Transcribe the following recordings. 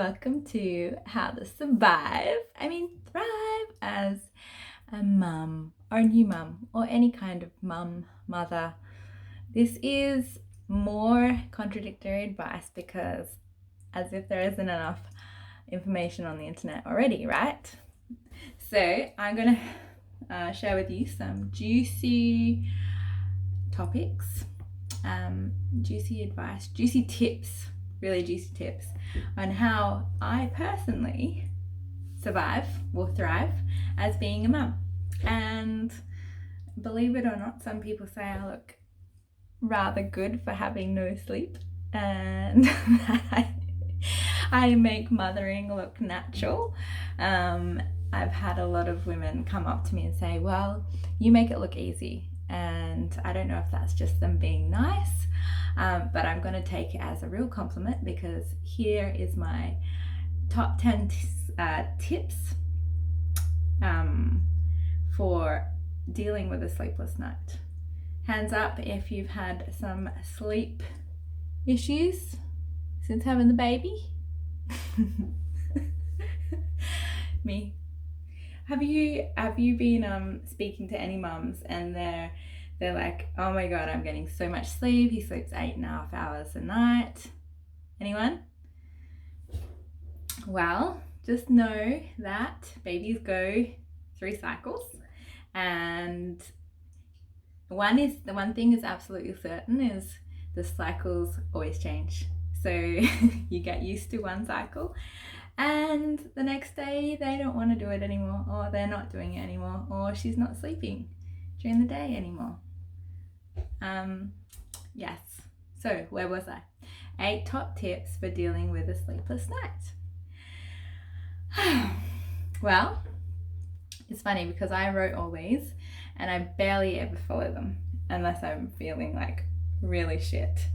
welcome to how to thrive as a mum or a new mum or any kind of mum, mother. This is more contradictory advice because as if there isn't enough information on the internet already, right? So I'm going to share with you some juicy topics, juicy advice, juicy tips, really juicy tips on how I personally thrive as being a mum. And believe it or not, some people say I look rather good for having no sleep, and I make mothering look natural. I've had a lot of women come up to me and say, well, you make it look easy. And I don't know if that's just them being nice, but I'm going to take it as a real compliment because here is my top 10 tips for dealing with a sleepless night. Hands up if you've had some sleep issues since having the baby. Me. Have you been speaking to any mums and they're like, oh my god, I'm getting so much sleep, he sleeps 8.5 hours a night? Anyone? Well, just know that babies go through cycles, and the one thing is absolutely certain is the cycles always change. So you get used to one cycle and the next day they don't want to do it anymore, or they're not doing it anymore, or she's not sleeping during the day anymore. Yes. So where was I? 8 top tips for dealing with a sleepless night. Well, it's funny because I wrote all these and I barely ever follow them unless I'm feeling like really shit.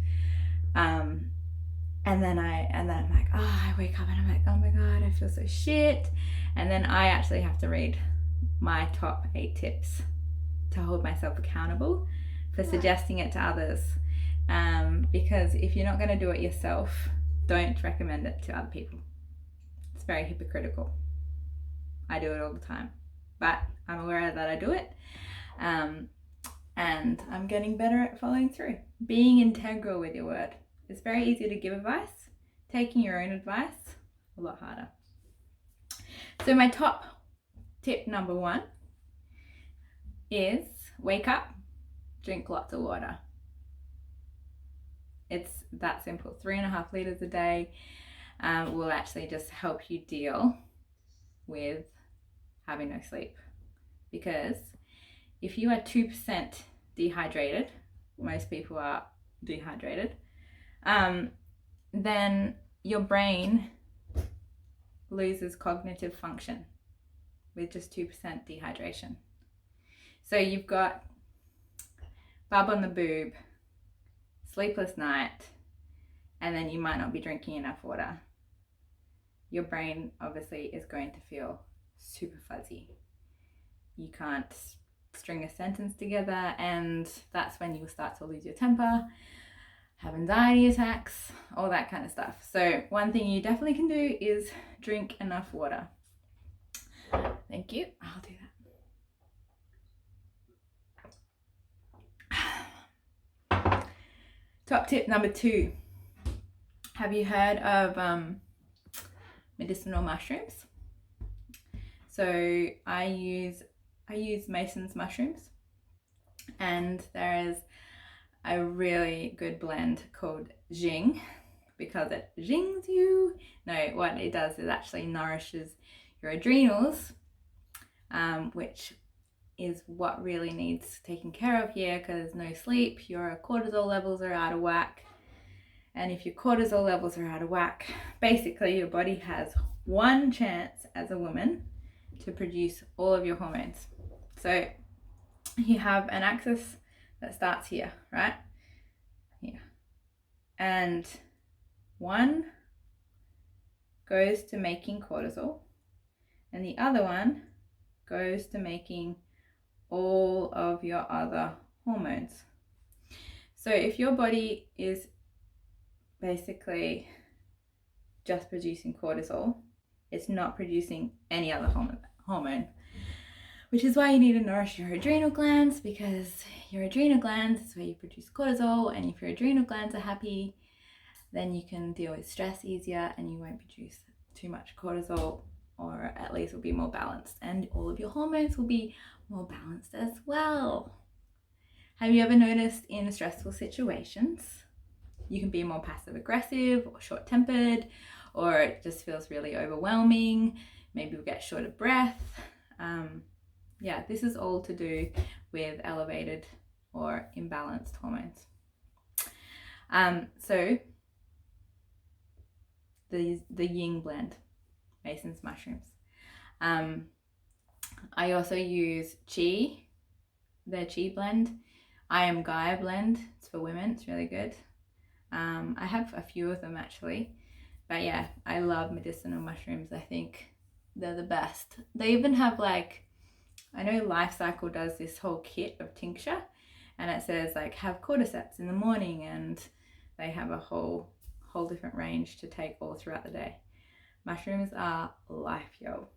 And then I'm like, I wake up and I'm like, oh my god, I feel so shit. And then I actually have to read my top 8 tips to hold myself accountable for suggesting it to others. Because if you're not going to do it yourself, don't recommend it to other people. It's very hypocritical. I do it all the time, but I'm aware that I do it. And I'm getting better at following through. Being integral with your word. It's very easy to give advice. Taking your own advice, a lot harder. So my top tip number 1 is wake up, drink lots of water. It's that simple. 3.5 liters a day will actually just help you deal with having no sleep. Because if you are 2% dehydrated, most people are dehydrated, then your brain loses cognitive function with just 2% dehydration. So you've got bub on the boob, sleepless night, and then you might not be drinking enough water. Your brain obviously is going to feel super fuzzy. You can't string a sentence together, and that's when you'll start to lose your temper, have anxiety attacks, all that kind of stuff. So one thing you definitely can do is drink enough water. Thank you. I'll do that. Top tip number 2. Have you heard of medicinal mushrooms? So I use Mason's mushrooms, and there is a really good blend called Jing because it jings you. No, what it does is actually nourishes your adrenals, which is what really needs taken care of here, because no sleep, your cortisol levels are out of whack. And if your cortisol levels are out of whack, basically your body has one chance as a woman to produce all of your hormones. So you have an axis that starts here, right? Here. And one goes to making cortisol, and the other one goes to making all of your other hormones. So if your body is basically just producing cortisol. It's not producing any other hormone, which is why you need to nourish your adrenal glands, because your adrenal glands is where you produce cortisol, and if your adrenal glands are happy, then you can deal with stress easier and you won't produce too much cortisol, or at least will be more balanced, and all of your hormones will be more balanced as well. Have you ever noticed in stressful situations, you can be more passive aggressive or short tempered, or it just feels really overwhelming? Maybe you'll get short of breath. Yeah, this is all to do with elevated or imbalanced hormones. So the Ying blend, Mason's mushrooms. I also use Chi, their Chi blend. I Am Gaia blend. It's for women. It's really good. I have a few of them actually, but yeah, I love medicinal mushrooms. I think they're the best. They even have, like, I know Life Cycle does this whole kit of tincture, and it says like have cordyceps in the morning, and they have a whole different range to take all throughout the day. Mushrooms are life, yo.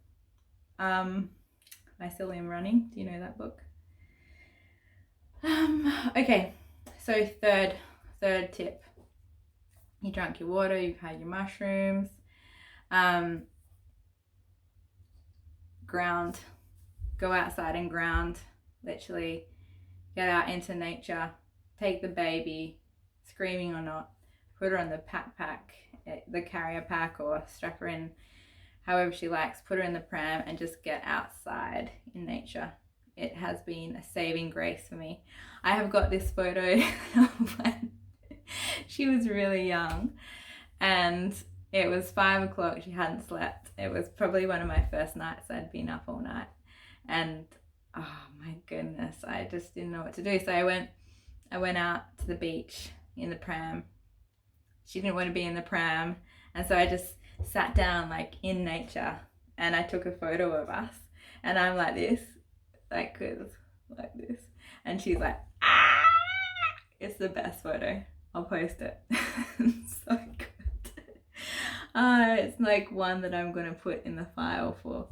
Mycelium Running. Do you know that book? Okay, so third tip. You drank your water, you've had your mushrooms. Ground. Go outside and ground. Literally get out into nature. Take the baby, screaming or not, put her on the the carrier pack, or strap her in however she likes, put her in the pram and just get outside in nature. It has been a saving grace for me. I have got this photo of when she was really young, and it was 5 o'clock. She hadn't slept. It was probably one of my first nights I'd been up all night, and oh my goodness, I just didn't know what to do. So I went out to the beach in the pram. She didn't want to be in the pram, and so I just sat down like in nature, and I took a photo of us, and I'm like this, like this, and she's like, ah! It's the best photo. I'll post it. It's so good. It's like one that I'm gonna put in the file for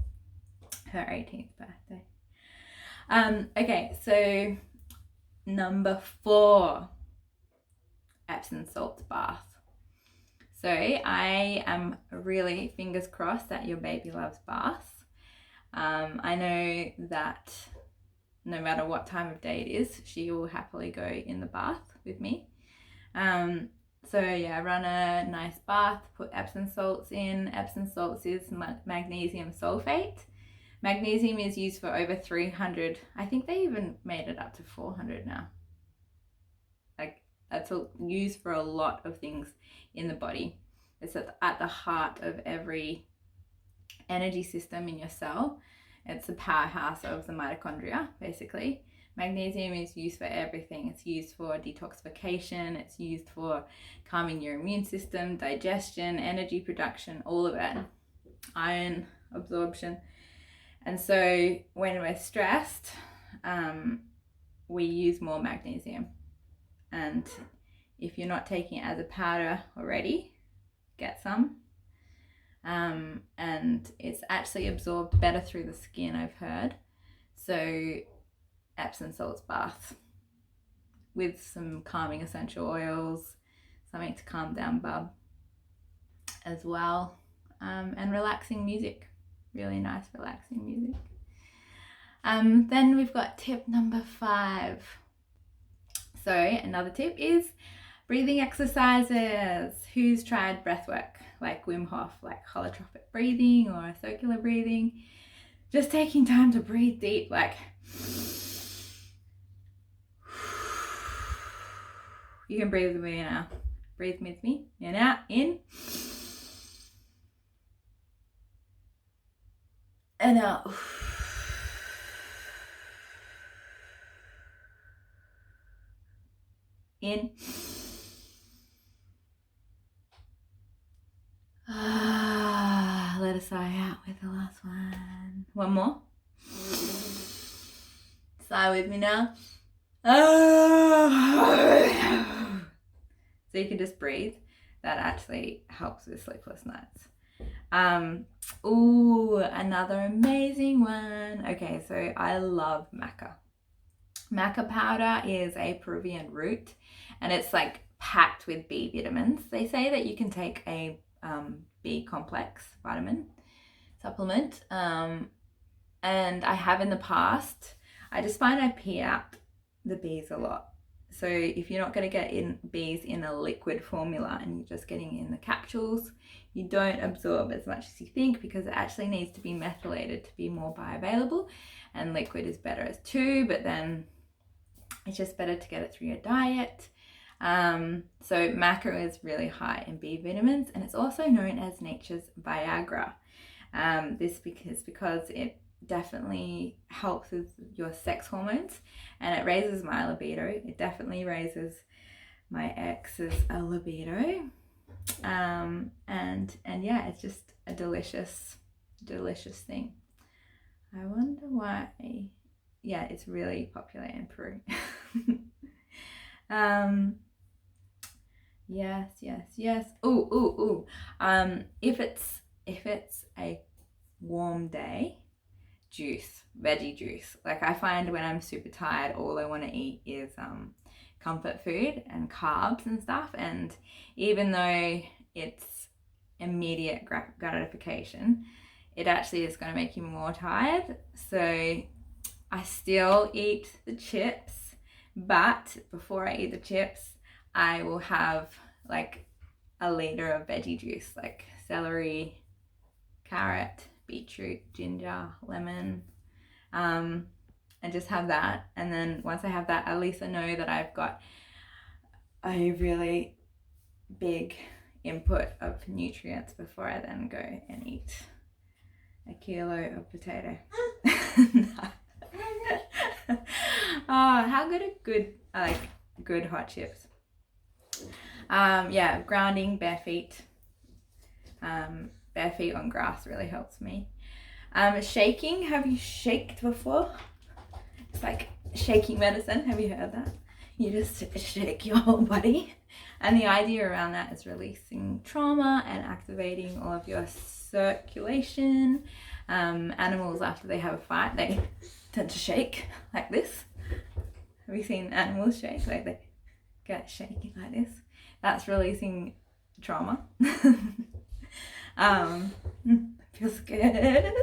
her 18th birthday. Okay, so number 4, Epsom salt bath. So I am really fingers crossed that your baby loves baths. I know that no matter what time of day it is, she will happily go in the bath with me. So yeah, run a nice bath, put Epsom salts in. Epsom salts is magnesium sulfate. Magnesium is used for over 300. I think they even made it up to 400 now. Like, that's used for a lot of things in the body. It's at the heart of every energy system in your cell. It's the powerhouse of the mitochondria, basically. Magnesium is used for everything. It's used for detoxification. It's used for calming your immune system, digestion, energy production, all of it. Iron absorption. And so when we're stressed, we use more magnesium. And if you're not taking it as a powder already, get some. And it's actually absorbed better through the skin, I've heard. So Epsom salts bath with some calming essential oils, something to calm down bub as well, and relaxing music, really nice relaxing music. Then we've got tip number 5. So another tip is breathing exercises. Who's tried breath work like Wim Hof, like holotropic breathing or circular breathing? Just taking time to breathe deep, like you can breathe with me now. Breathe with me. In, out, in. And out. In. Let a sigh out with the last one. One more. Sigh with me now. So you can just breathe. that actually helps with sleepless nights. Ooh, another amazing one. Okay, so I love Maca. Maca powder is a Peruvian root, and it's like packed with B vitamins. They say that you can take a B complex vitamin supplement, and I have in the past. I just find I pee out the B's a lot. So if you're not going to get in B's in a liquid formula and you're just getting in the capsules, you don't absorb as much as you think, because it actually needs to be methylated to be more bioavailable, and liquid is better as too, but then it's just better to get it through your diet. So Maca is really high in B vitamins, and it's also known as nature's Viagra. This because it definitely helps with your sex hormones, and it raises my libido. It definitely raises my ex's libido. And yeah, it's just a delicious thing. I wonder why. Yeah, it's really popular in Peru. Yes. Ooh. If it's a warm day, veggie juice. Like, I find when I'm super tired, all I want to eat is comfort food and carbs and stuff. And even though it's immediate gratification, it actually is going to make you more tired. So I still eat the chips, but before I eat the chips, I will have like a liter of veggie juice, like celery, carrot, beetroot, ginger, lemon, and just have that. And then once I have that, at least I know that I've got a really big input of nutrients before I then go and eat a kilo of potato. Oh, how good are good hot chips. Yeah, grounding, bare feet. Bare feet on grass really helps me. Shaking, have you shaked before? It's like shaking medicine. Have you heard that? You just shake your whole body. And the idea around that is releasing trauma and activating all of your circulation. Animals, after they have a fight, they tend to shake like this. Have you seen animals shake? Like, they get shaking like this. That's releasing trauma. Feels good.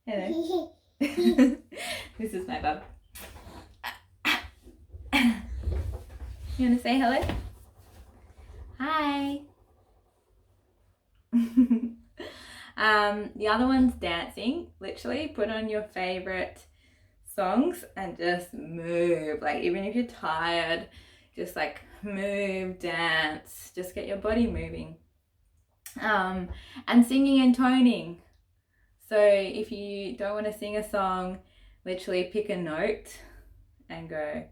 Hello. This is my bub. You want to say hello? Hi. The other one's dancing. Literally put on your favorite songs and just move. Like, even if you're tired, just like move, dance, just get your body moving. And singing and toning. So if you don't want to sing a song, literally pick a note and go.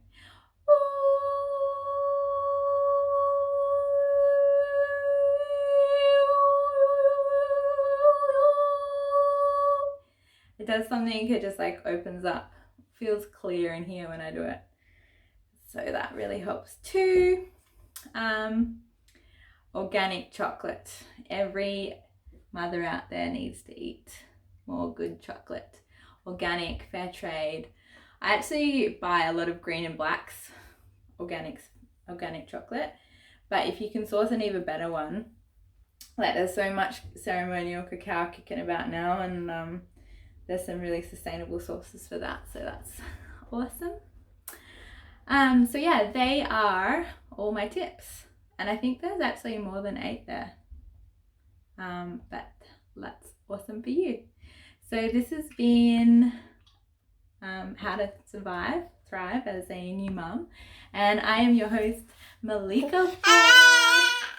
It does something, it just like opens up, feels clear in here when I do it. So that really helps too. Organic chocolate. Every mother out there needs to eat more good chocolate. Organic, fair trade. I actually buy a lot of green and blacks, organic chocolate. But if you can source an even better one, like, there's so much ceremonial cacao kicking about now, and there's some really sustainable sources for that. So that's awesome. So yeah, they are all my tips. And I think there's actually more than 8 there. But that's awesome for you. So this has been how to thrive as a new mum. And I am your host, Malika.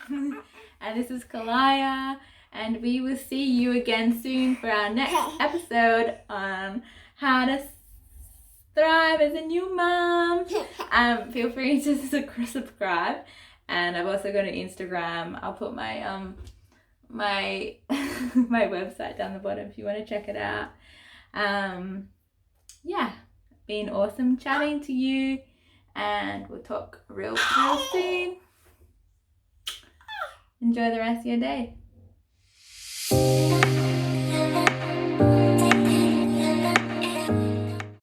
And this is Kalaya. And we will see you again soon for our next episode on how to thrive as a new mom. Feel free to subscribe. And I've also got an Instagram. I'll put my my website down the bottom if you want to check it out. Yeah, been awesome chatting to you, and we'll talk real soon. Enjoy the rest of your day.